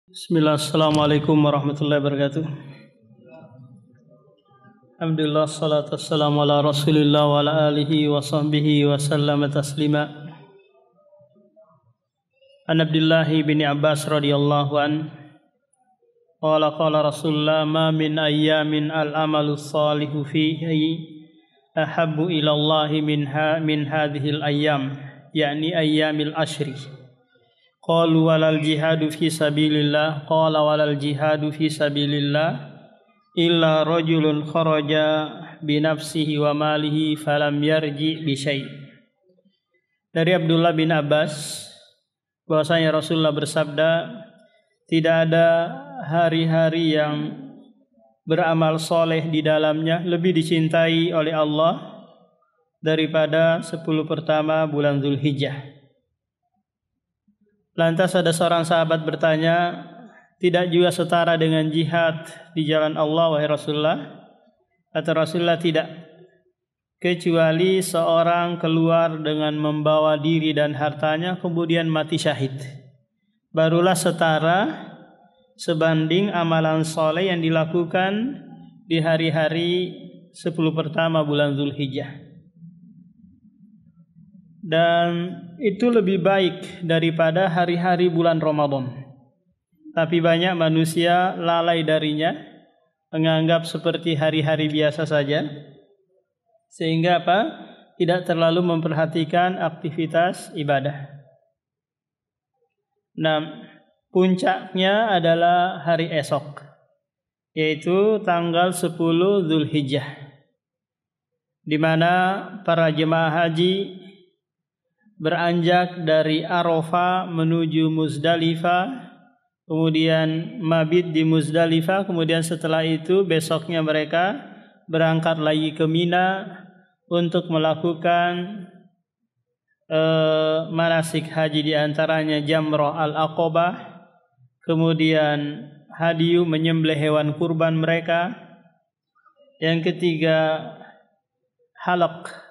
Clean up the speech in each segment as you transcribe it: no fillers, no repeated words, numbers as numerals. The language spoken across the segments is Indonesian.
Bismillah, assalamualaikum warahmatullahi wabarakatuh. Alhamdulillah, salatu wassalamu ala rasulillah wa ala alihi wa sahbihi wa sallama taslima. An Abdillahi bin Abbas radhiyallahu an qala rasulullah ma min ayyamin al-amalu salihu fihi ahabbu ila Allahi min hadhil ayyam, yakni ayyamil ashri. Qalu walal jihadu fi sabilillah, qala walal jihadu fi sabilillah illa rajulun kharaja bi nafsihi wa malihi falam yarji bi syai'. Dari Abdullah bin Abbas bahwasanya Rasulullah bersabda, tidak ada hari-hari yang beramal soleh di dalamnya lebih dicintai oleh Allah daripada 10 pertama bulan Dzulhijjah. Lantas ada seorang sahabat bertanya, tidak juga setara dengan jihad di jalan Allah, wahai Rasulullah? Kata Rasulullah, tidak. Kecuali seorang keluar dengan membawa diri dan hartanya, kemudian mati syahid. Barulah setara sebanding amalan soleh yang dilakukan di hari-hari 10 pertama bulan Dzulhijjah. Dan itu lebih baik daripada hari-hari bulan Ramadan. Tapi banyak manusia lalai darinya, menganggap seperti hari-hari biasa saja, sehingga tidak terlalu memperhatikan aktivitas ibadah. Nah, puncaknya adalah hari esok, yaitu tanggal 10 Dzulhijjah, di mana para jemaah haji beranjak dari Arafah menuju Muzdalifah, kemudian mabit di Muzdalifah, kemudian setelah itu besoknya mereka berangkat lagi ke Mina untuk melakukan manasik haji, di antaranya Jamrah Al-Aqabah, kemudian hadiyu menyembelih hewan kurban mereka, yang ketiga halaq,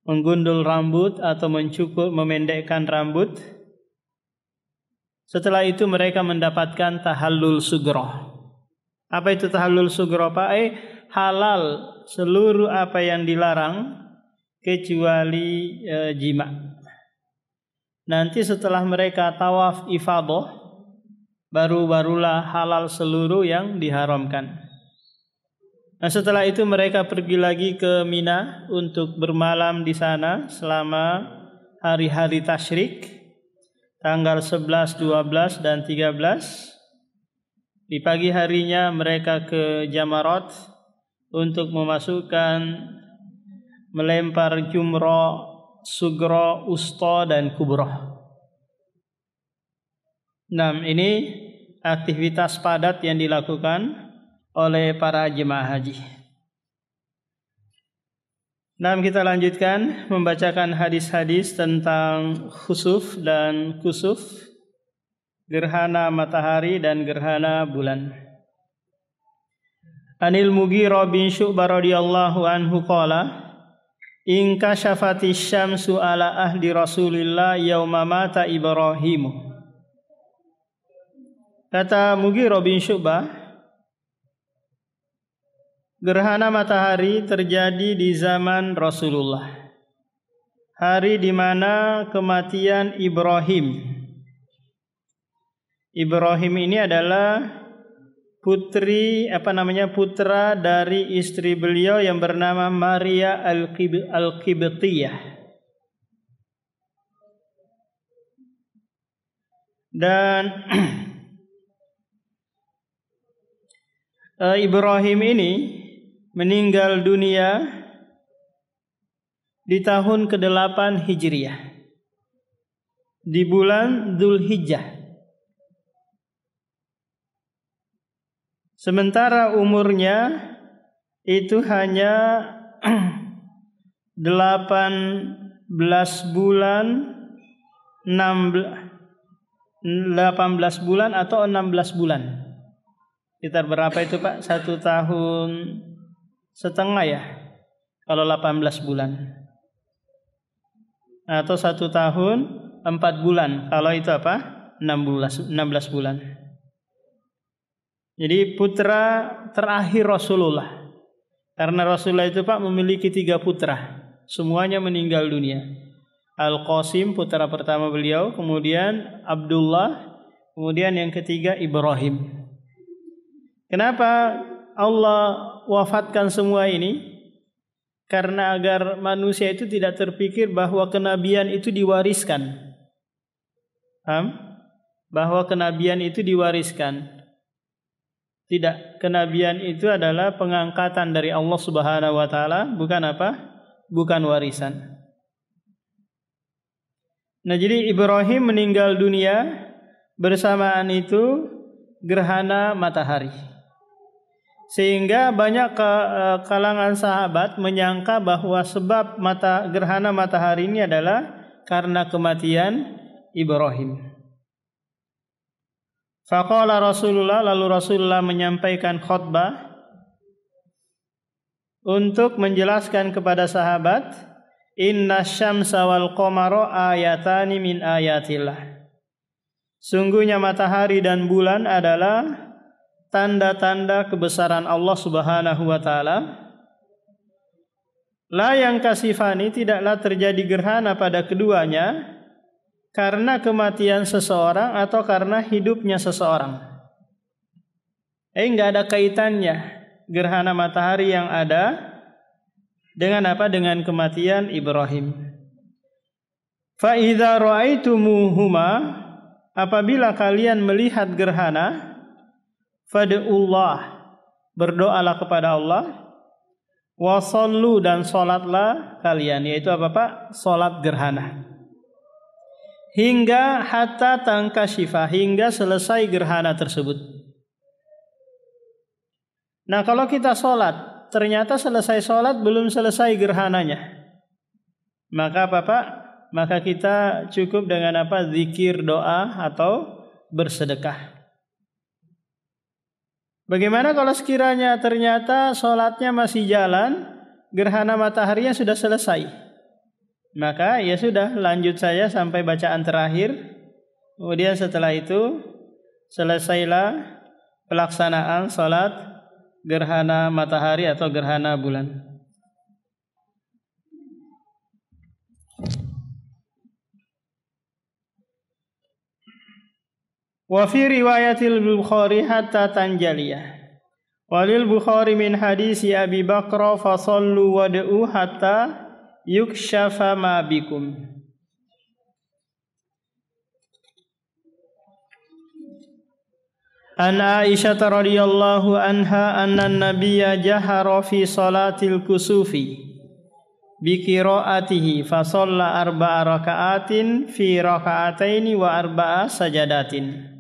menggundul rambut atau mencukur, memendekkan rambut. Setelah itu mereka mendapatkan tahallul sughra. Apa itu tahallul sughra, Pak? Halal seluruh apa yang dilarang kecuali jima. Nanti setelah mereka tawaf ifadah, barulah halal seluruh yang diharamkan. Nah, setelah itu mereka pergi lagi ke Mina untuk bermalam di sana selama hari-hari tasyrik, tanggal 11, 12, dan 13. Di pagi harinya mereka ke Jamarat untuk melempar jumrah sughra, usta, dan kubra. Nah, ini aktivitas padat yang dilakukan oleh para jemaah haji. Nah, kita lanjutkan membacakan hadis-hadis tentang khusuf dan kusuf, gerhana matahari dan gerhana bulan. Anil Mughirah bin Syu'bah radhiyallahu anhu qala, in kashafatis syamsu ala ahdi Rasulillah yauma mata Ibrahim. Kata Mughirah bin Syu'bah, gerhana matahari terjadi di zaman Rasulullah, hari di mana kematian Ibrahim. Ibrahim ini adalah putra dari istri beliau yang bernama Maria Al-Qibtiyah. Dan Ibrahim ini meninggal dunia di tahun ke-8 Hijriah, di bulan Dzulhijjah. Sementara umurnya itu hanya 18 bulan 18 bulan atau 16 bulan. Sekitar berapa itu, Pak? 1 tahun setengah ya, kalau 18 bulan. Atau 1 tahun 4 bulan, kalau itu 16 bulan. Jadi putra terakhir Rasulullah. Karena Rasulullah itu Pak memiliki 3 putra. Semuanya meninggal dunia. Al-Qasim putra pertama beliau, kemudian Abdullah, kemudian yang ketiga Ibrahim. Kenapa Allah wafatkan semua ini? Karena agar manusia itu tidak terpikir bahwa kenabian itu diwariskan. Paham? Bahwa kenabian itu diwariskan. Tidak, kenabian itu adalah pengangkatan dari Allah Subhanahu wa taala, bukan apa? Bukan warisan. Nah, jadi Ibrahim meninggal dunia bersamaan itu gerhana matahari. Sehingga banyak kalangan sahabat menyangka bahwa sebab gerhana matahari ini adalah karena kematian Ibrahim. Faqala Rasulullah, lalu Rasulullah menyampaikan khutbah untuk menjelaskan kepada sahabat, inna syamsa wal qamara ayatani min ayatillah. Sungguhnya matahari dan bulan adalah tanda-tanda kebesaran Allah Subhanahu wa taala. La yang kasifani, tidaklah terjadi gerhana pada keduanya karena kematian seseorang atau karena hidupnya seseorang. Enggak ada kaitannya gerhana matahari yang ada dengan apa? Dengan kematian Ibrahim. Fa idza ra'aitumuhuma, apabila kalian melihat gerhana, fad'ullah, berdoalah kepada Allah, wa shallu, dan salatlah kalian, yaitu apa Pak? Salat gerhana. Hingga hatta tangkashifa, hingga selesai gerhana tersebut. Nah, kalau kita sholat, ternyata selesai sholat belum selesai gerhananya, maka apa Pak? Maka kita cukup dengan apa? Zikir, doa, atau bersedekah. Bagaimana kalau sekiranya ternyata sholatnya masih jalan, gerhana mataharinya sudah selesai? Maka ya sudah, lanjut saja sampai bacaan terakhir. Kemudian setelah itu selesailah pelaksanaan salat gerhana matahari atau gerhana bulan. Wa fi riwayatil Bukhari hatta tanjaliyah. Walil Bukhari min hadisi Abi Bakr fa sallu wad'u hatta yukshafa ma bikum. An Aisyah radhiyallahu anha anna an-nabiyya jahara fi salatil kusufi bi qiraatihi fa shalla 4 raka'atin fi raka'ataini wa 4 sajadatin.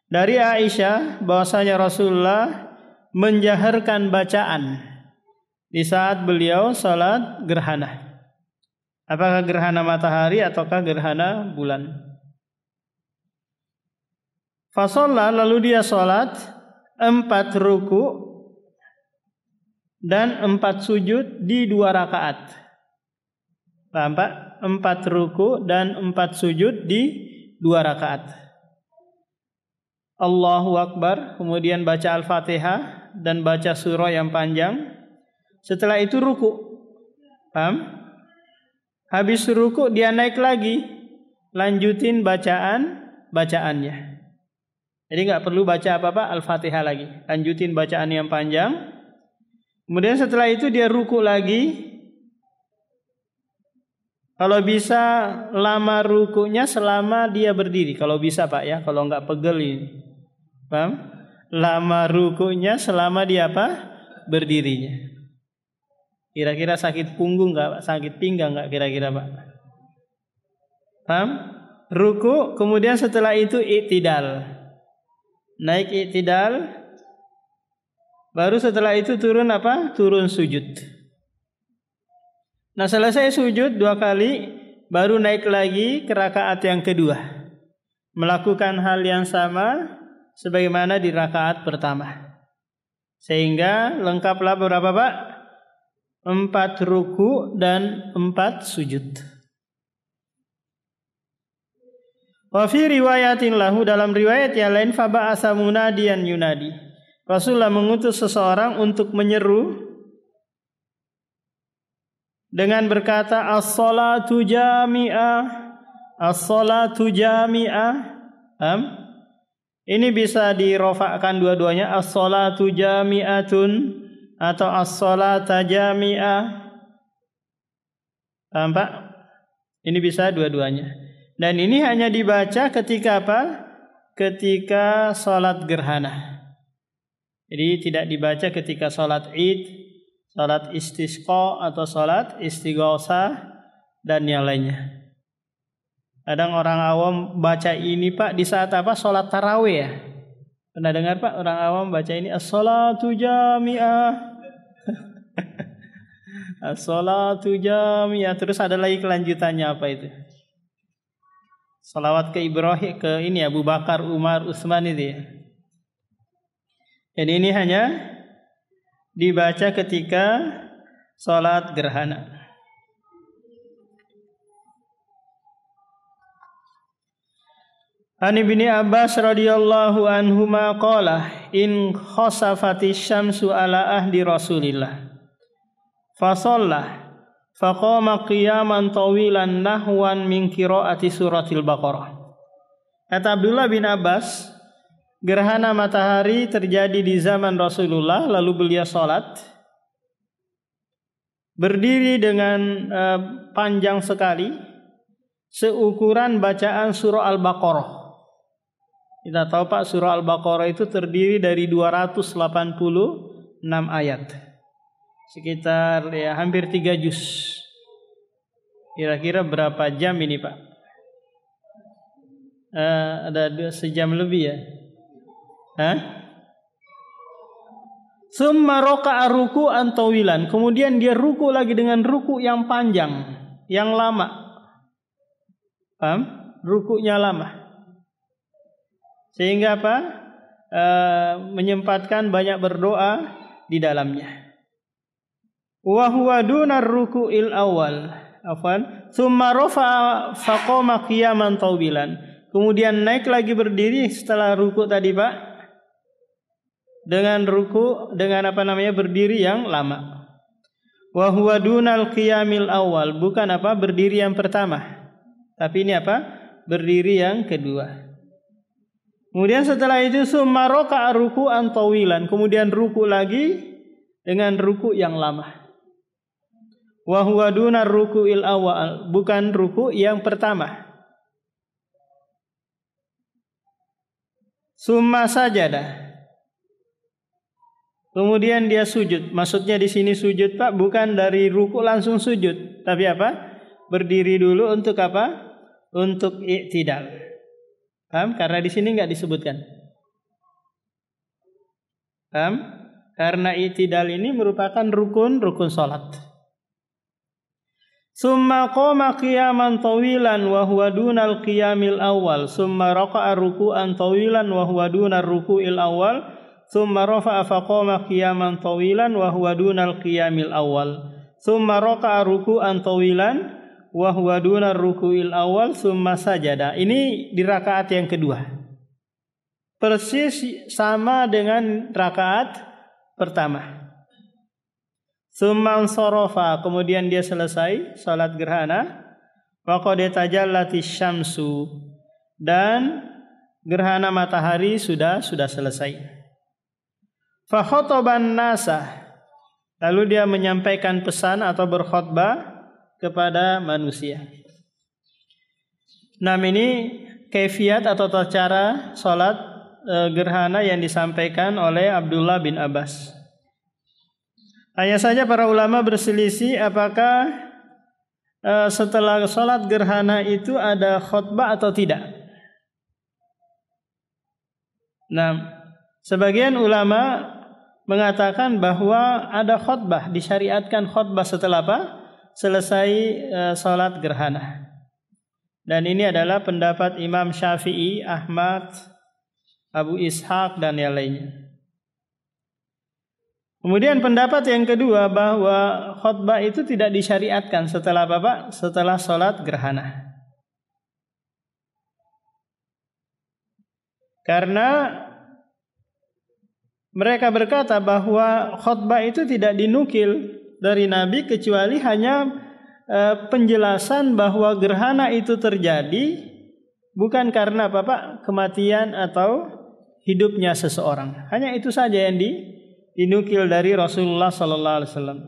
Dari Aisyah bahwasanya Rasulullah menjaharkan bacaan di saat beliau salat gerhana. Apakah gerhana matahari ataukah gerhana bulan? Fasalla, lalu dia salat 4 ruku dan 4 sujud di 2 rakaat. Paham Pak? 4 ruku dan 4 sujud di 2 rakaat. Allahu Akbar, kemudian baca Al-Fatihah dan baca surah yang panjang. Setelah itu ruku. Paham? Habis ruku dia naik lagi, lanjutin bacaannya. Jadi nggak perlu baca apa-apa Al-Fatihah lagi, lanjutin bacaan yang panjang. Kemudian setelah itu dia ruku lagi. Kalau bisa lama rukunya selama dia berdiri, kalau bisa Pak ya, kalau nggak pegel ini. Paham? Lama rukunya selama dia apa? Berdirinya. Kira-kira sakit punggung nggak, sakit pinggang nggak kira-kira Pak? Paham? Ruku, kemudian setelah itu i'tidal, naik i'tidal, baru setelah itu turun apa? Turun sujud. Nah, selesai sujud 2 kali, baru naik lagi ke rakaat yang kedua, melakukan hal yang sama sebagaimana di rakaat pertama, sehingga lengkaplah berapa Pak? 4 ruku dan 4 sujud. Wa fi riwayatin lahu, dalam riwayat yang lain, faba'atsa munadiyan yunadi. Rasulullah mengutus seseorang untuk menyeru dengan berkata as-salatu jami'ah, as-salatu jami'ah. Ini bisa dirofakkan dua-duanya, as-salatu jami'atun atau as-salata jami'ah. Paham Pak? Ini bisa dua-duanya. Dan ini hanya dibaca ketika apa? Ketika sholat gerhana. Jadi tidak dibaca ketika sholat id, sholat istisqa atau sholat istighosah dan yang lainnya. Kadang orang awam baca ini Pak di saat apa? Sholat tarawih ya. Pernah dengar Pak orang awam baca ini as-salatu jami'ah. As-salatu jami'ah. Terus ada lagi kelanjutannya apa itu? Salawat ke Ibrahim, ke ini Abu Bakar, Umar, Utsman itu ya. Jadi ini hanya dibaca ketika sholat gerhana. An Ibni Abbas radhiyallahu anhuma qala in khasafatis syamsu ala ahdi Rasulillah fa shallah faqama qiyaman tawilan nahwan min qiraati suratil Baqarah. Kata Abdullah bin Abbas, gerhana matahari terjadi di zaman Rasulullah, lalu beliau salat berdiri dengan panjang sekali seukuran bacaan surah Al-Baqarah. Kita tahu Pak, surah Al-Baqarah itu terdiri dari 286 ayat. Sekitar ya hampir 3 juz. Kira-kira berapa jam ini Pak? Ada sejam lebih ya. Summa raka'a ruku'an tawilan. Kemudian dia ruku lagi dengan ruku yang panjang, yang lama. Paham? Rukunya lama. Sehingga apa? Menyempatkan banyak berdoa di dalamnya. Wa huwa dunar ruku'il awal. Afwan. Summa rafa'a faqama qiyaman tawilan. Kemudian naik lagi berdiri setelah ruku tadi Pak. Dengan ruku, dengan apa namanya, berdiri yang lama. Wa huwa dunal qiyamil awal, bukan apa berdiri yang pertama, tapi ini apa? Berdiri yang kedua. Kemudian setelah itu summa raka'a ruku'an tawilan, kemudian ruku lagi dengan ruku yang lama. Wa huwa dunar ruku'il awal, bukan ruku yang pertama. Summa sajada, kemudian dia sujud. Maksudnya di sini sujud Pak bukan dari ruku langsung sujud, tapi apa? Berdiri dulu untuk apa? Untuk i'tidal. Paham? Karena di sini enggak disebutkan. Paham? Karena i'tidal ini merupakan rukun salat. Summa qama qiyaman tawilan wa huwa dunal qiyamil awal. Summa raka'a ruku'an tawilan wa huwa dunar ruku'il awal. Summa rafa'a faqama qiyaman tawilan wa huwa dunal qiyamil awal. Summa raka'a ruku'an tawilan wa huwa dunar ruku'il awal. Summa sajada. Ini di rakaat yang kedua. Persis sama dengan rakaat pertama. Summan sorofa, kemudian dia selesai salat gerhana. Wa qad tajallatis syamsu, dan gerhana matahari sudah selesai. Fa khataban nasa, lalu dia menyampaikan pesan atau berkhutbah kepada manusia. Nah, ini kaifiat atau tata cara salat gerhana yang disampaikan oleh Abdullah bin Abbas. Hanya saja para ulama berselisih apakah setelah sholat gerhana itu ada khutbah atau tidak. Nah, sebagian ulama mengatakan bahwa ada khutbah, disyariatkan khutbah setelah apa? Selesai sholat gerhana. Dan ini adalah pendapat Imam Syafi'i, Ahmad, Abu Ishaq dan yang lainnya. Kemudian pendapat yang kedua bahwa khutbah itu tidak disyariatkan setelah apa Pak? Setelah sholat gerhana. Karena mereka berkata bahwa khutbah itu tidak dinukil dari Nabi kecuali hanya penjelasan bahwa gerhana itu terjadi bukan karena apa Pak, kematian atau hidupnya seseorang. Hanya itu saja yang dinukil dari Rasulullah sallallahu alaihi wasallam.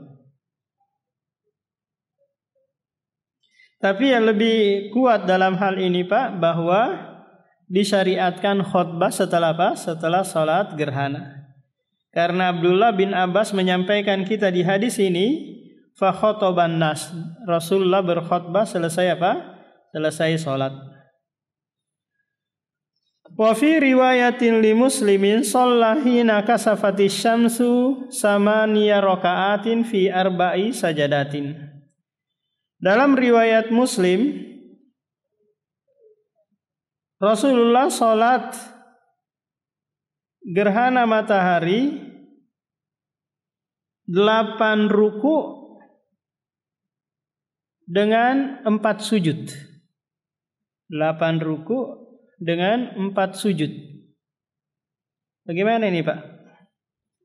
Tapi yang lebih kuat dalam hal ini Pak, bahwa disyariatkan khutbah setelah apa? Setelah salat gerhana. Karena Abdullah bin Abbas menyampaikan kita di hadis ini, fa khotoban nas. Rasulullah berkhutbah selesai apa? Selesai salat. Wa fi riwayatin li Muslimin shallahina kasafati syamsu samaniya raka'atin fi arba'i sajadatin. Dalam riwayat Muslim, Rasulullah sholat gerhana matahari 8 ruku dengan 4 sujud. 8 ruku dengan 4 sujud. Bagaimana ini Pak?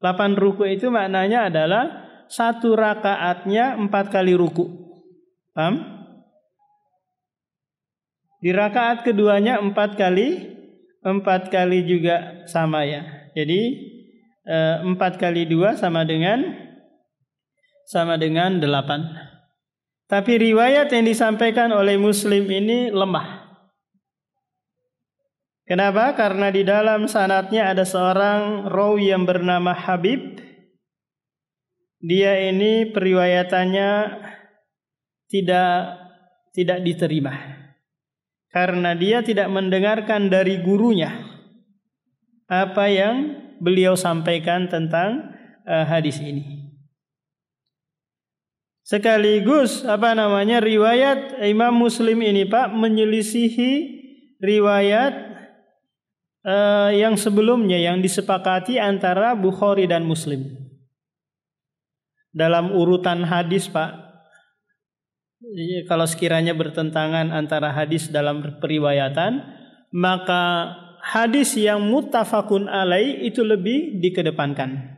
8 ruku itu maknanya adalah 1 rakaatnya 4 kali ruku. Paham? Di rakaat keduanya 4 kali juga sama ya. Jadi 4 kali 2 sama dengan 8. Tapi riwayat yang disampaikan oleh Muslim ini lemah. Kenapa? Karena di dalam sanadnya ada seorang rawi yang bernama Habib. Dia ini periwayatannya tidak diterima. Karena dia tidak mendengarkan dari gurunya apa yang beliau sampaikan tentang hadis ini. Sekaligus riwayat Imam Muslim ini Pak menyelisihi riwayat yang sebelumnya yang disepakati antara Bukhari dan Muslim. Dalam urutan hadis Pak, kalau sekiranya bertentangan antara hadis dalam periwayatan, maka hadis yang muttafaqun alaih itu lebih dikedepankan.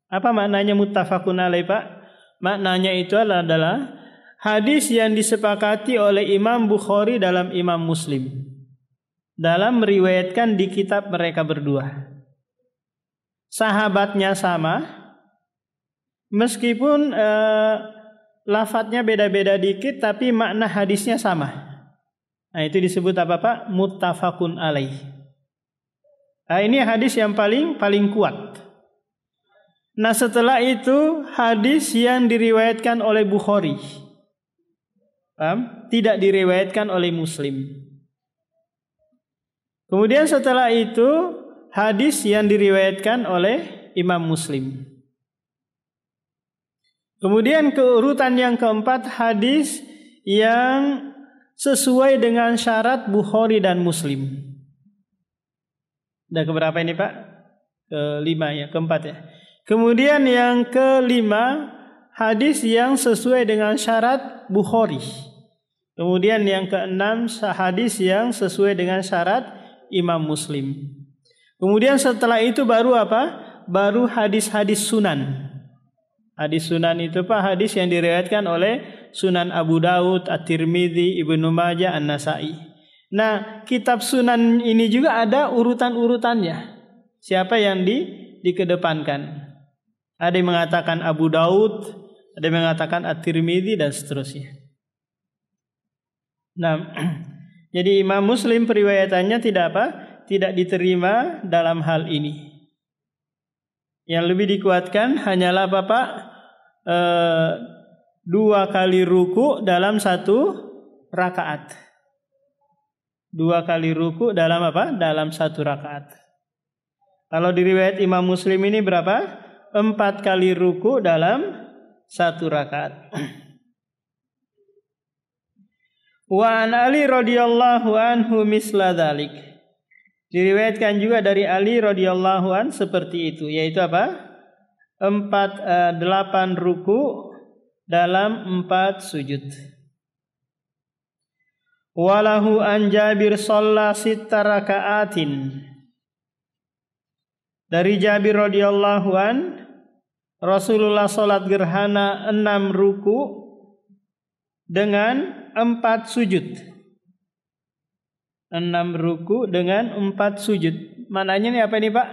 Apa maknanya muttafaqun alaih Pak? Maknanya itu adalah hadis yang disepakati oleh Imam Bukhari dalam Imam Muslim dalam meriwayatkan di kitab mereka berdua. Sahabatnya sama, meskipun lafadznya beda-beda dikit tapi makna hadisnya sama. Nah, itu disebut apa Pak? Muttafaqun alaih. Nah, ini hadis yang paling kuat. Nah, setelah itu hadis yang diriwayatkan oleh Bukhari. Paham? Tidak diriwayatkan oleh Muslim. Kemudian setelah itu hadis yang diriwayatkan oleh Imam Muslim. Kemudian keurutan yang keempat hadis yang sesuai dengan syarat Bukhari dan Muslim. Udah keberapa ini Pak? Keempat ya. Kemudian yang kelima hadis yang sesuai dengan syarat Bukhari. Kemudian yang keenam hadis yang sesuai dengan syarat Imam Muslim. Kemudian setelah itu baru apa? Baru hadis-hadis sunan. Hadis sunan itu Pak hadis yang diriwayatkan oleh Sunan Abu Daud, At-Tirmidzi, Ibnu Majah, An-Nasa'i. Nah, kitab sunan ini juga ada urutan-urutannya. Siapa yang dikedepankan? Ada yang mengatakan Abu Daud, ada yang mengatakan At-Tirmidzi dan seterusnya. Nah, jadi Imam Muslim periwayatannya tidak diterima dalam hal ini. Yang lebih dikuatkan hanyalah Bapak 2 kali ruku dalam 1 rakaat. 2 kali ruku dalam apa? Dalam 1 rakaat. Kalau di riwayat Imam Muslim ini berapa? 4 kali ruku dalam 1 rakaat. Wa an Ali radhiyallahu anhu misla dzalik. Diriwayatkan juga dari Ali radhiyallahu an seperti itu, yaitu apa? 8 ruku dalam 4 sujud. Walahu an Jabir shalla 6 raka'atin. Dari Jabir radhiyallahu an, Rasulullah salat gerhana 6 ruku dengan 4 sujud. 6 ruku dengan 4 sujud. Maknanya ini apa ini Pak?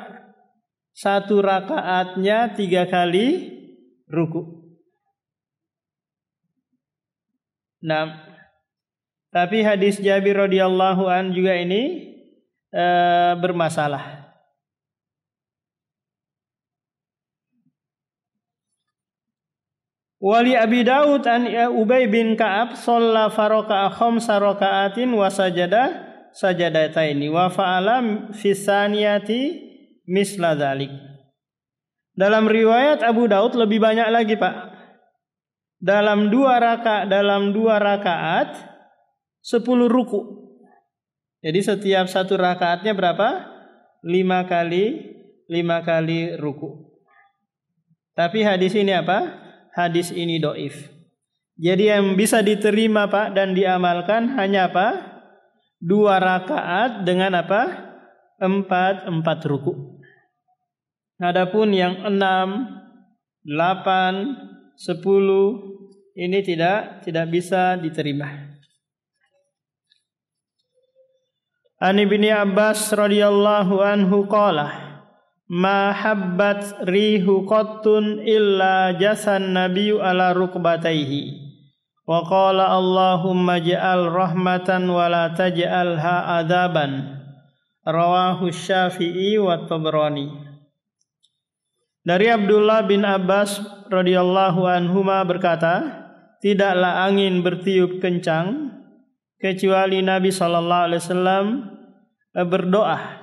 1 rakaatnya 3 kali ruku. Nah, tapi hadis Jabir radhiyallahu an juga ini bermasalah. Wali Abi Daud an Ubay bin Ka'ab shalla faraka'a khamsa raka'atin wa sajada sajadataini wa fa'ala fi saniyati misla dzalik. Dalam riwayat Abu Daud lebih banyak lagi, Pak. Dalam 2 rakaat 10 ruku. Jadi setiap 1 rakaatnya berapa? 5 kali ruku. Tapi hadis ini apa? Hadis ini dhaif. Jadi yang bisa diterima Pak dan diamalkan hanya apa? 2 rakaat dengan apa? 4 ruku. Adapun yang 6, 8, 10 ini tidak bisa diterima. An Ibnu Abbas radhiyallahu anhu qala ma habbat rihu qattun illa jasan nabiyyu ala rukbatayhi wa qala Allahumma ja'al rahmatan wa la taj'alha adzaban rawahu Syafi'i wa Tabrani. Dari Abdullah bin Abbas radhiyallahu anhuma berkata, tidaklah angin bertiup kencang kecuali Nabi sallallahu alaihi wasallam berdoa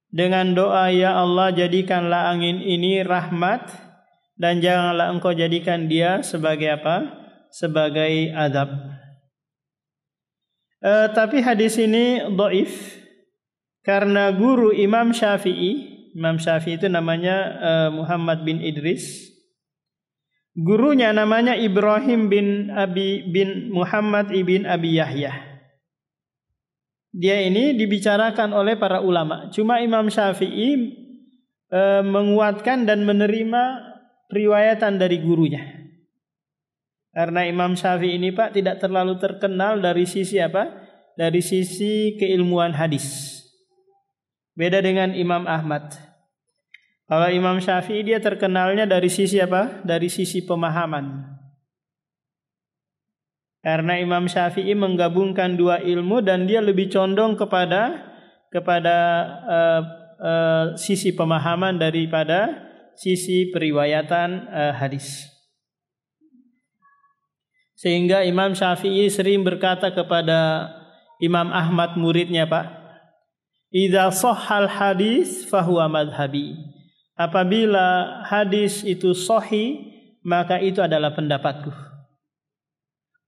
dengan doa, ya Allah jadikanlah angin ini rahmat dan janganlah engkau jadikan dia sebagai apa? Sebagai azab. Tapi hadis ini dhaif karena guru Imam Syafi'i itu namanya Muhammad bin Idris. Gurunya namanya Ibrahim bin Muhammad ibn Abi Yahya. Dia ini dibicarakan oleh para ulama. Cuma Imam Syafi'i menguatkan dan menerima riwayatan dari gurunya. Karena Imam Syafi'i ini Pak tidak terlalu terkenal dari sisi apa? Dari sisi keilmuan hadis. Beda dengan Imam Ahmad. Kalau Imam Syafi'i dia terkenalnya dari sisi apa? Dari sisi pemahaman. Karena Imam Syafi'i menggabungkan 2 ilmu dan dia lebih condong kepada sisi pemahaman daripada sisi periwayatan hadis. Sehingga Imam Syafi'i sering berkata kepada Imam Ahmad muridnya, Pak, idza shahhal hadis fahuwa madhhabi. Apabila hadis itu sahih, maka itu adalah pendapatku.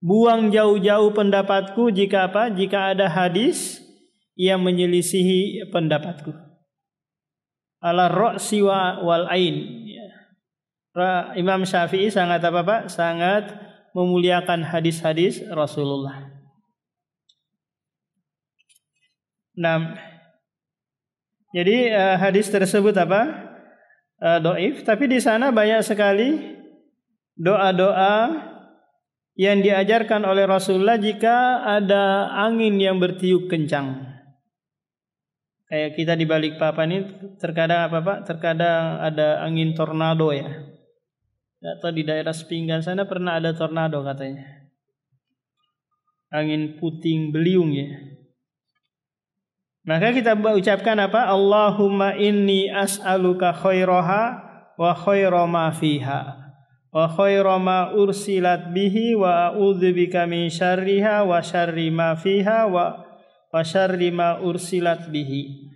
Buang jauh-jauh pendapatku jika apa? Jika ada hadis yang menyelisihi pendapatku. Ala ra'si wal ain. Imam Syafi'i sangat apa Pak? Sangat memuliakan hadis-hadis Rasulullah. Nah, jadi hadis tersebut apa? Dhaif, tapi di sana banyak sekali doa-doa yang diajarkan oleh Rasulullah jika ada angin yang bertiup kencang. Kayak kita di Balikpapan ini terkadang apa Pak? Terkadang ada angin tornado ya. Atau di daerah Sepinggan sana pernah ada tornado katanya. Angin puting beliung ya. Maka kita ucapkan apa? Allahumma inni as'aluka khairaha wa khaira ma fiha wa khaira ma ursilat bihi wa a'udzubika min syarriha wa syarri ma fiha wa syarri ma ursilat bihi.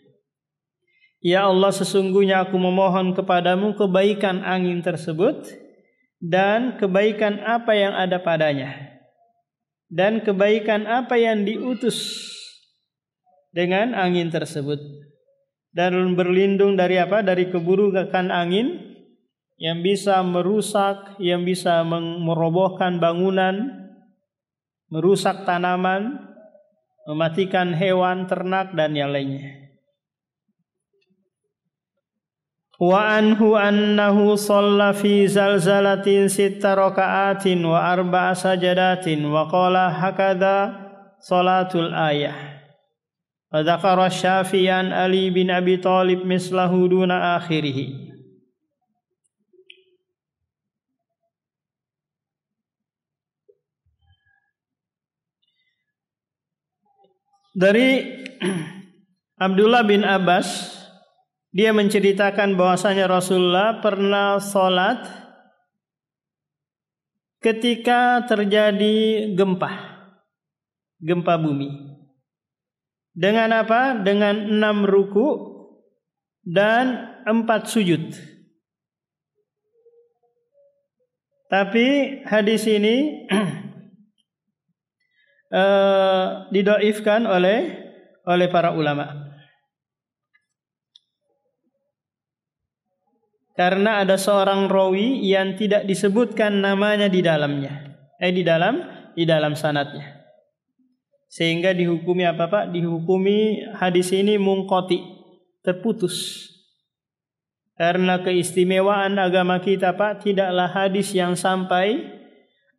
Ya Allah, sesungguhnya aku memohon kepadamu kebaikan angin tersebut dan kebaikan apa yang ada padanya dan kebaikan apa yang diutus dengan angin tersebut, dan berlindung dari apa? Dari keburukan angin yang bisa merusak, yang bisa merobohkan bangunan, merusak tanaman, mematikan hewan, ternak dan yang lainnya. Wa anhu annahu shalla fi zalzalatin 6 raka'atin wa 4 sajadatin wa qala hakadha salatul ayah. Wa dzakara Syafi'an Ali bin Abi Thalib mislahu duna akhirih. Dari Abdullah bin Abbas, dia menceritakan bahwasanya Rasulullah pernah sholat ketika terjadi gempa bumi. Dengan apa? Dengan 6 ruku dan 4 sujud. Tapi hadis ini didoifkan oleh para ulama. Karena ada seorang rawi yang tidak disebutkan namanya di dalamnya, di dalam sanadnya, sehingga dihukumi apa Pak? Dihukumi hadis ini munqati, terputus. Karena keistimewaan agama kita Pak, tidaklah hadis yang sampai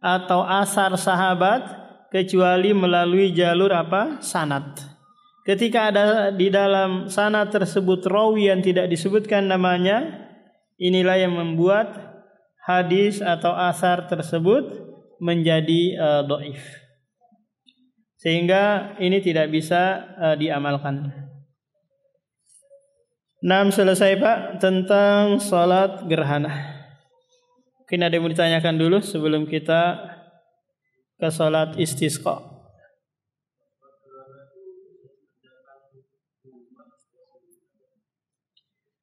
atau asar sahabat kecuali melalui jalur apa? Sanad. Ketika ada di dalam sanad tersebut rawi yang tidak disebutkan namanya, inilah yang membuat hadis atau asar tersebut menjadi dhaif. Sehingga ini tidak bisa diamalkan. 6 selesai Pak tentang salat gerhana. Mungkin ada yang mau ditanyakan dulu sebelum kita ke salat istisqa.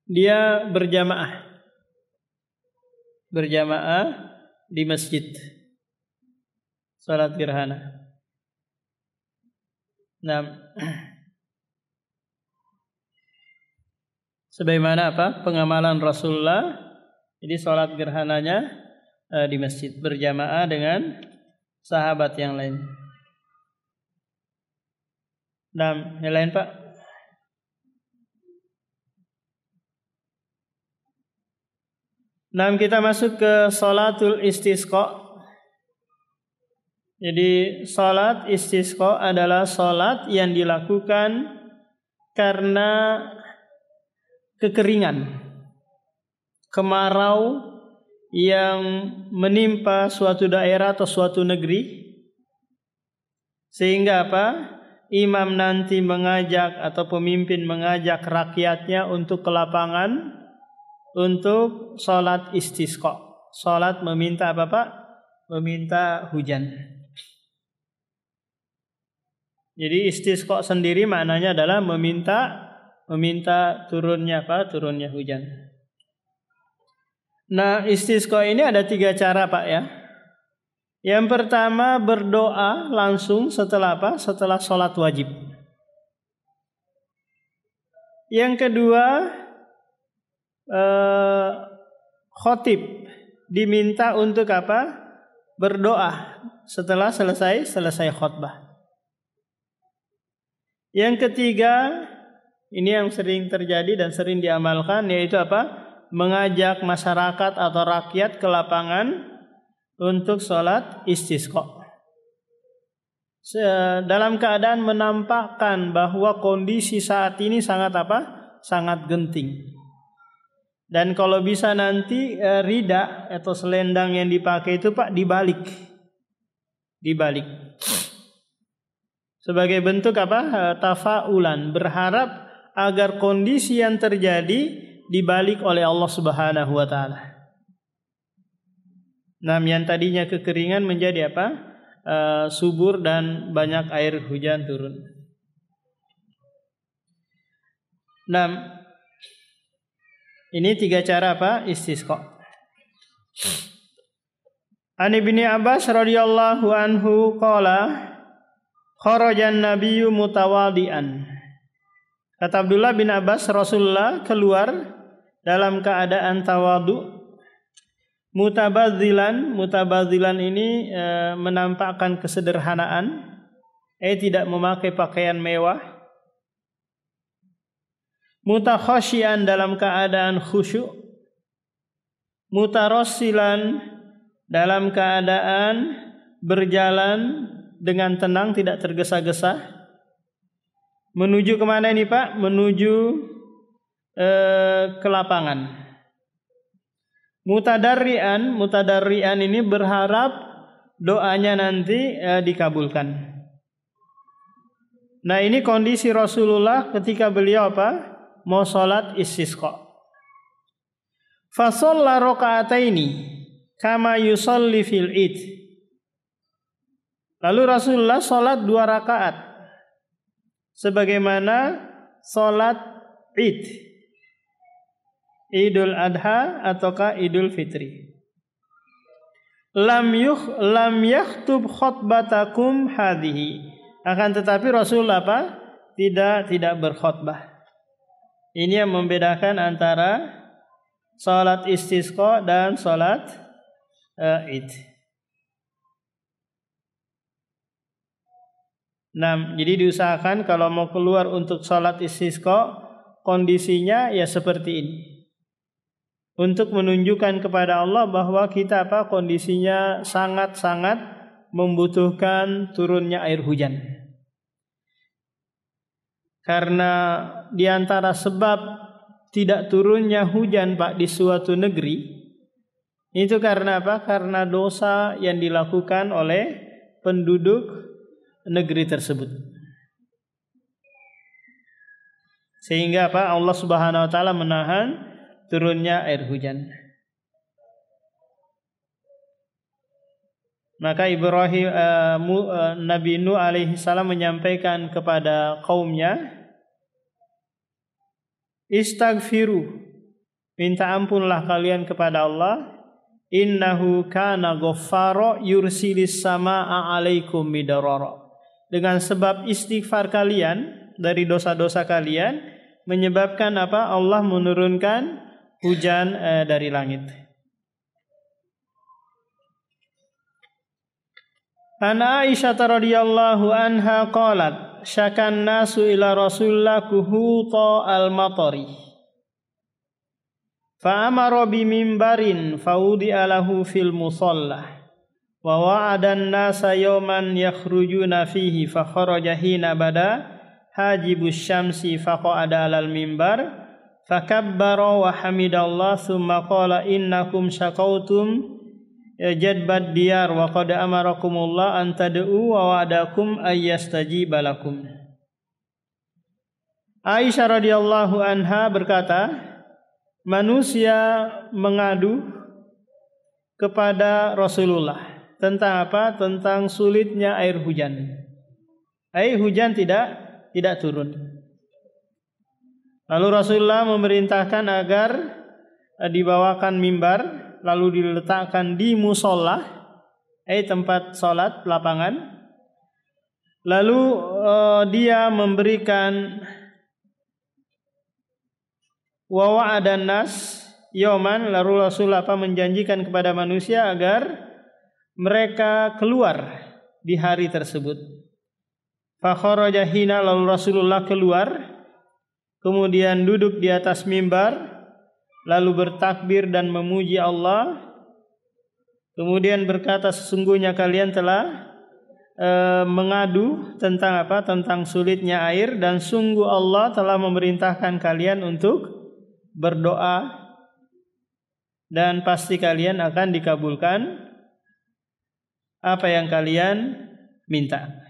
Dia berjamaah di masjid salat gerhana. Nah, sebagaimana apa? Pengamalan Rasulullah, jadi salat gerhananya di masjid berjamaah dengan sahabat yang lain. Nah, yang lain Pak? Nah, kita masuk ke salatul istisqa. Jadi salat istisqa adalah salat yang dilakukan karena kekeringan, kemarau yang menimpa suatu daerah atau suatu negeri, sehingga apa? Imam nanti mengajak atau pemimpin mengajak rakyatnya untuk ke lapangan untuk salat istisqa. Salat meminta apa Pak? Meminta hujan. Jadi istisqa sendiri maknanya adalah meminta turunnya apa? Turunnya hujan. Nah, istisqa ini ada 3 cara Pak ya. Yang pertama berdoa langsung setelah apa? Setelah salat wajib. Yang kedua khotib diminta untuk apa? Berdoa setelah selesai khutbah. Yang ketiga, ini yang sering terjadi dan sering diamalkan, yaitu apa? Mengajak masyarakat atau rakyat ke lapangan untuk salat istisqa. Dalam keadaan menampakkan bahwa kondisi saat ini sangat apa? Sangat genting. Dan kalau bisa nanti rida atau selendang yang dipakai itu Pak dibalik. Sebagai bentuk apa? Tafaulan, berharap agar kondisi yang terjadi dibalik oleh Allah Subhanahu wa taala. Nah, yang tadinya kekeringan menjadi apa? Subur dan banyak air hujan turun. Nah, ini 3 cara apa? Istisqa. An Ibnu Abbas radhiyallahu anhu qala kharajan nabiyyu mutawadian. Kata Abdullah bin Abbas, Rasulullah keluar dalam keadaan tawadu. Mutabadzilan ini menampakkan kesederhanaan, tidak memakai pakaian mewah. mutakhasyian dalam keadaan khusyuk, mutarassilan dalam keadaan berjalan dengan tenang tidak tergesa-gesa. Menuju kemana ini Pak? Menuju ke lapangan. Mutadarrian ini berharap doanya nanti dikabulkan. Nah, ini kondisi Rasulullah ketika beliau apa? Mau sholat istisqa. Fa shalla raka'ataini kama yusalli fil id. Lalu Rasulullah sholat 2 rakaat sebagaimana sholat id, Idul Adha ataukah Idul Fitri. Lam yakhtub khutbatakum hadhihi. Akan tetapi Rasulullah apa? Tidak berkhutbah. Ini yang membedakan antara salat istisqa dan salat id. Nah, jadi diusahakan kalau mau keluar untuk salat istisqa kondisinya ya seperti ini. Untuk menunjukkan kepada Allah bahwa kita kondisinya sangat-sangat membutuhkan turunnya air hujan. Karena di antara sebab tidak turunnya hujan Pak di suatu negeri itu karena apa? Karena dosa yang dilakukan oleh penduduk negeri tersebut. Sehingga Allah Subhanahu wa taala menahan turunnya air hujan. Maka Nabi Nuh alaihi salam menyampaikan kepada kaumnya, istaghfiru, minta ampunlah kalian kepada Allah, innahu kana ghaffara yursilis samaa alaikum midarara. Dengan sebab istighfar kalian dari dosa-dosa kalian menyebabkan Allah menurunkan hujan dari langit. An Aisyah radhiyallahu anha qalat syakan nasu ila Rasulillah kuhuta al-matari fa amara bi mimbarin faudi alahu fil musalla wa wa'adan nasa yawman yakhrujuna fihi fa kharaja hina bada hajibus syamsi fa qa'ada alal mimbar fa kabbara wa hamidallah thumma qala innakum syakautum jadbad diyar wa qad amarakumullah an tad'u wa wa'adakum ayyastajiba lakum. Aisyah radhiyallahu anha berkata, manusia mengadu kepada Rasulullah tentang apa? Tentang sulitnya air hujan. Air hujan tidak turun. Lalu Rasulullah memerintahkan agar dibawakan mimbar lalu diletakkan di musola, tempat sholat lapangan. Lalu dia memberikan wa wa'adan nas yauman, lalu Rasulullah menjanjikan kepada manusia agar mereka keluar di hari tersebut. Fa kharaja hina, lalu Rasulullah keluar, kemudian duduk di atas mimbar, lalu bertakbir dan memuji Allah. Kemudian berkata, sesungguhnya kalian telah mengadu tentang apa? Tentang sulitnya air, dan sungguh Allah telah memerintahkan kalian untuk berdoa dan pasti kalian akan dikabulkan apa yang kalian minta.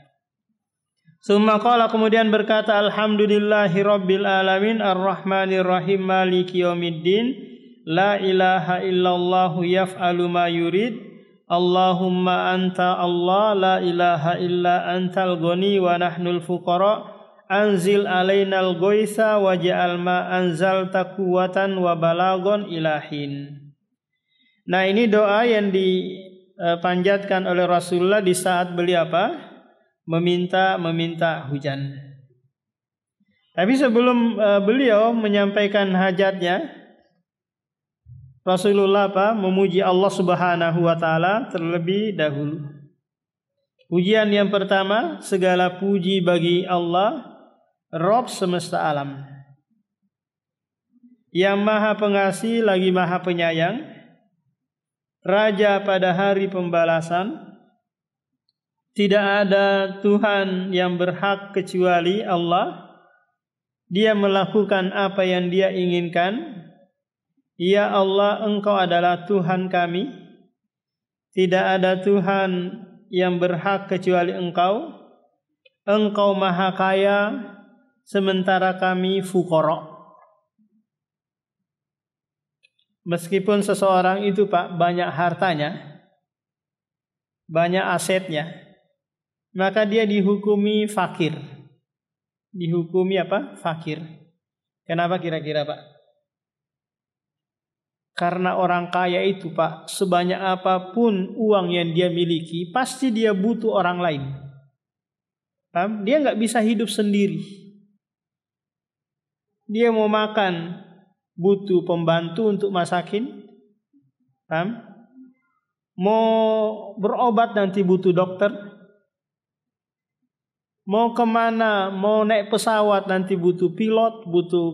Summa qala, kemudian berkata, alhamdulillahi rabbil alamin arrahmanir rahim maliki yaumiddin la ilaha illallah yaf'alu ma yurid Allahumma anta Allah la ilaha illa antal ghani wa nahnul fuqara anzil alainal ghaitha waj'al ma anzalta quwwatan wa balagon ilahin. Nah, ini doa yang dipanjatkan oleh Rasulullah di saat beliau meminta hujan. Tapi sebelum beliau menyampaikan hajatnya, Rasulullah memuji Allah Subhanahu wa taala terlebih dahulu. Pujian yang pertama, segala puji bagi Allah, Rabb semesta alam. yang Maha Pengasih lagi Maha Penyayang, Raja pada hari pembalasan. Tidak ada Tuhan yang berhak kecuali Allah. Dia melakukan apa yang Dia inginkan. Ya Allah, Engkau adalah Tuhan kami. Tidak ada Tuhan yang berhak kecuali Engkau. Engkau Maha Kaya, sementara kami fuqara. Meskipun seseorang itu Pak banyak hartanya, banyak asetnya, maka dia dihukumi fakir. Dihukumi apa? Fakir. Kenapa kira-kira Pak? Karena orang kaya itu Pak, sebanyak apapun uang yang dia miliki, pasti dia butuh orang lain. Paham? Dia nggak bisa hidup sendiri. Dia mau makan, butuh pembantu untuk masakin. Paham? Mau berobat nanti butuh dokter. Mau kemana, mau naik pesawat nanti butuh pilot, butuh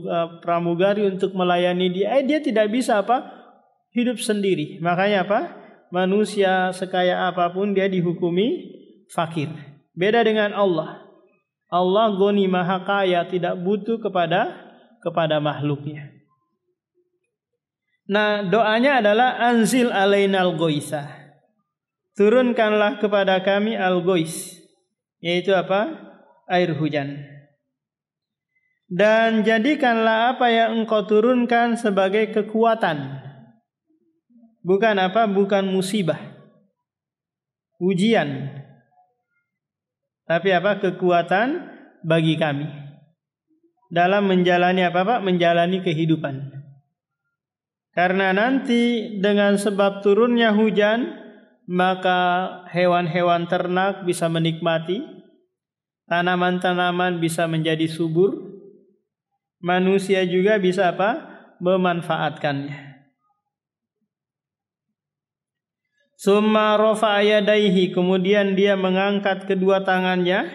pramugari untuk melayani dia. Dia tidak bisa apa? Hidup sendiri. Makanya apa? Manusia sekaya apapun dia dihukumi fakir. Beda dengan Allah. Allah Ghani Maha Kaya, tidak butuh kepada makhluknya. Nah, doanya adalah anzil alainal ghaitha. Turunkanlah kepada kami al-ghais, yaitu apa? Air hujan. Dan jadikanlah apa yang Engkau turunkan sebagai kekuatan. Bukan apa? Bukan musibah, ujian. Tapi apa? Kekuatan bagi kami dalam menjalani apa Pak? Menjalani kehidupan. Karena nanti dengan sebab turunnya hujan, maka hewan-hewan ternak bisa menikmati, tanaman-tanaman bisa menjadi subur, manusia juga bisa apa? Memanfaatkannya. Summa rafa'a yadaihi, kemudian dia mengangkat kedua tangannya.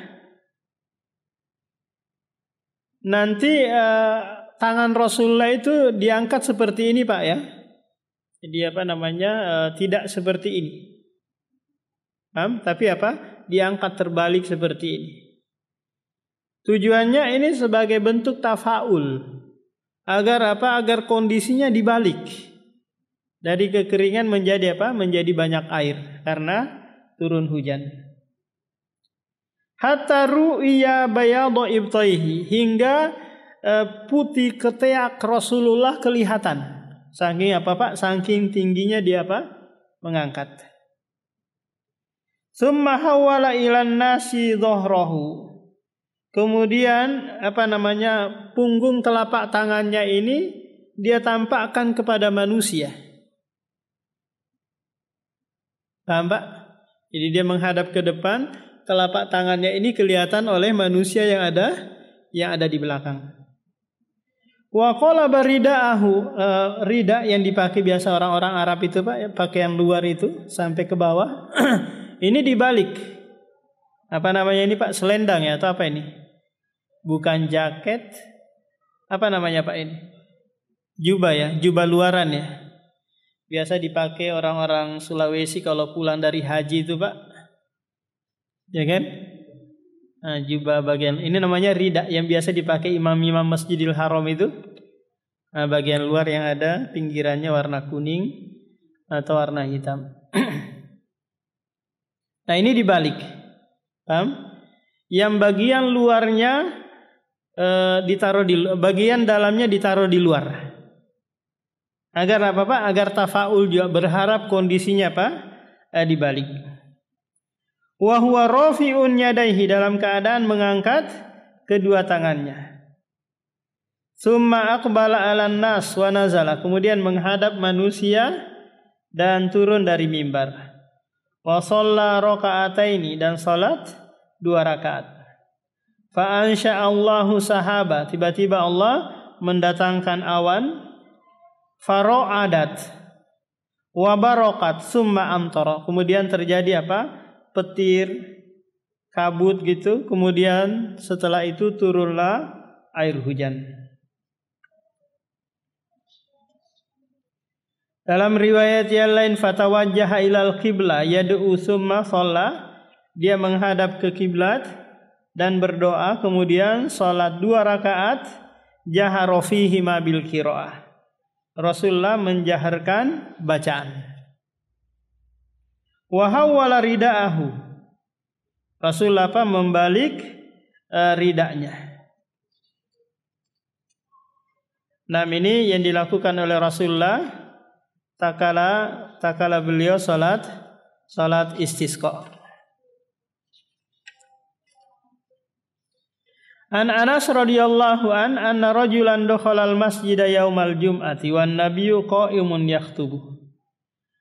Nanti tangan Rasulullah itu diangkat seperti ini Pak ya. Jadi apa namanya? Tidak seperti ini. Paham? Tapi apa? Diangkat terbalik seperti ini. Tujuannya ini sebagai bentuk tafaul. Agar apa? Agar kondisinya dibalik. Dari kekeringan menjadi apa? Menjadi banyak air karena turun hujan. Hatta ru'iya bayadha ibtaihi, hingga putih ketiak Rasulullah kelihatan. Saking apa Pak? Saking tingginya dia apa? Mengangkat. Summa hawala ilan nasi dhahrahu. Kemudian apa namanya? Punggung telapak tangannya ini dia tampakkan kepada manusia. Paham Pak? Jadi dia menghadap ke depan, telapak tangannya ini kelihatan oleh manusia yang ada di belakang. Wa qalaba ridaahu, rida yang dipakai biasa orang-orang Arab itu Pak, pakaian luar itu sampai ke bawah. Ini dibalik. Apa namanya ini Pak? Selendang ya atau apa ini? Bukan jaket. Apa namanya Pak ini? Jubah ya, jubah luaran ya. Biasa dipakai orang-orang Sulawesi kalau pulang dari haji itu Pak. Ya kan? Nah, jubah bagian ini namanya rida yang biasa dipakai imam-imam Masjidil Haram itu. Nah, bagian luar yang ada pinggirannya warna kuning atau warna hitam. Nah, ini dibalik. Paham? Yang bagian luarnya ditaruh di bagian dalamnya ditaruh di luar. Agar apa Pak? Agar tafaul juga, berharap kondisinya apa? Dibalik. Wa huwa rafi'un yadaihi, dalam keadaan mengangkat kedua tangannya. Summa aqbala 'alan nas wa nazala, kemudian menghadap manusia dan turun dari mimbar. Wa shalla raka'ataini, dan salat 2 rakaat. Fa ansha'allahu sahaba, tiba-tiba Allah mendatangkan awan. Faro'adat wa barokat summa amtara, kemudian terjadi apa? Petir, kabut gitu. Kemudian setelah itu turunlah air hujan. Dalam riwayat yang lain fatawajjaha ilal qiblah yad'u tsumma shalla, dia menghadap ke kiblat dan berdoa, kemudian salat 2 rakaat jahara fihi ma bil qiraah. Rasulullah menjaharkan bacaan. Wa hawwala ridaahu. Rasulullah membalik ridanya. Nah, ini yang dilakukan oleh Rasulullah takala beliau salat istisqa. An Anas radhiyallahu anna rajulan dakhala al-masjida yaumal jum'ati wan nabiyyu qa'imun yakhthubu.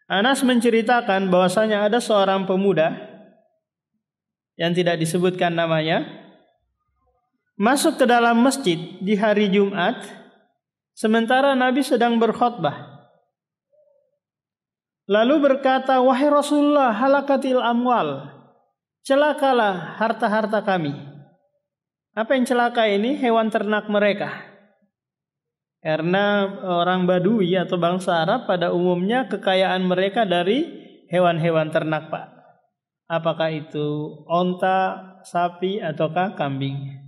Anas menceritakan bahwasanya ada seorang pemuda yang tidak disebutkan namanya masuk ke dalam masjid di hari Jumat sementara Nabi sedang berkhutbah. Lalu berkata, "Wahai Rasulullah, halakatil amwal, celakalah harta-harta kami." Apa yang celaka ini? Hewan ternak mereka. Karena orang Badui atau bangsa Arab pada umumnya kekayaan mereka dari hewan-hewan ternak, Pak. Apakah itu onta, sapi, ataukah kambing.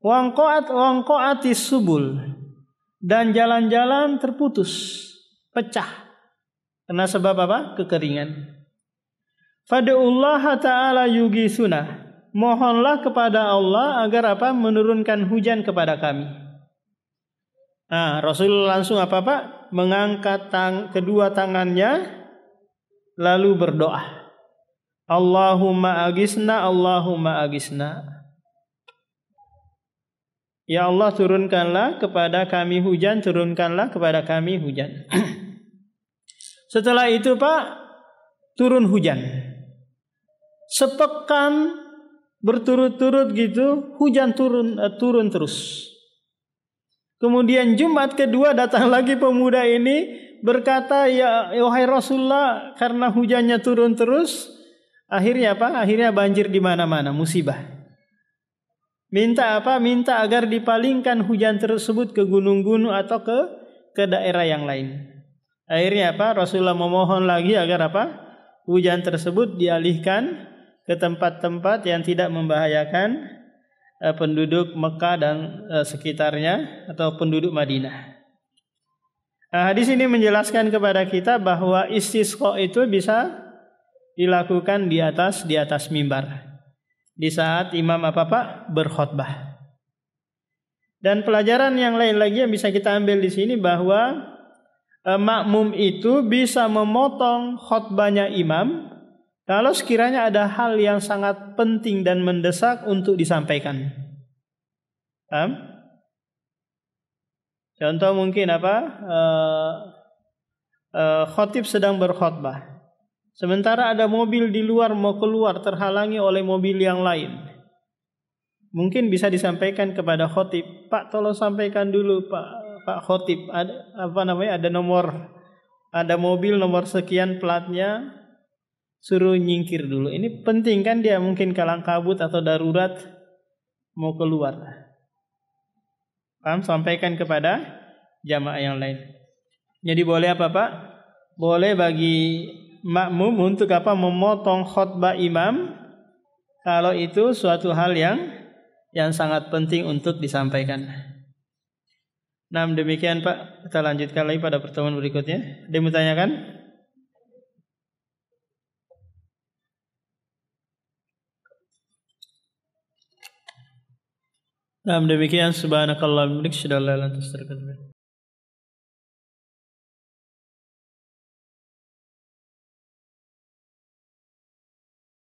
Wangqa'atis subul, dan jalan-jalan terputus, pecah. Karena sebab apa? Kekeringan. Fad'ullaha ta'ala yugisuna. Mohonlah kepada Allah agar apa? Menurunkan hujan kepada kami. Nah, Rasul langsung apa Pak? Mengangkat kedua tangannya lalu berdoa. Allahumma agisna, Allahumma agisna. Ya Allah, turunkanlah kepada kami hujan, turunkanlah kepada kami hujan. Setelah itu Pak, turun hujan. Sepekan berturut-turut gitu, hujan turun terus. Kemudian Jumat kedua datang lagi pemuda ini berkata, "Ya wahai Rasulullah, karena hujannya turun terus, akhirnya apa? Akhirnya banjir di mana-mana, musibah." Minta apa? Minta agar dipalingkan hujan tersebut ke gunung-gunung atau ke daerah yang lain. Akhirnya apa? Rasulullah memohon lagi agar apa? Hujan tersebut dialihkan ke tempat-tempat yang tidak membahayakan penduduk Mekah dan sekitarnya atau penduduk Madinah. Nah, hadis ini menjelaskan kepada kita bahwa istisqa itu bisa dilakukan di atas mimbar di saat imam apa Pak? Berkhutbah. Dan pelajaran yang lain lagi yang bisa kita ambil di sini bahwa makmum itu bisa memotong khutbahnya imam kalau sekiranya ada hal yang sangat penting dan mendesak untuk disampaikan. Paham? Contoh mungkin apa? Khotib sedang berkhutbah. Sementara ada mobil di luar mau keluar terhalangi oleh mobil yang lain. Mungkin bisa disampaikan kepada khotib, "Pak, tolong sampaikan dulu Pak khotib, ada mobil nomor sekian platnya, suruh nyingkir dulu." Ini penting kan, dia mungkin kalang kabut atau darurat mau keluar. Paham? Sampaikan kepada jamaah yang lain. Jadi boleh apa Pak? Boleh bagi makmum untuk apa? Memotong khutbah imam kalau itu suatu hal yang sangat penting untuk disampaikan. Nah, demikian Pak. Kita lanjutkan lagi pada pertemuan berikutnya. Ada yang mau tanyakan? Nah, demikian subhanakallahumma wa bihamdika asyhadu an la ilaha illa anta astaghfiruka wa atubu ilaik.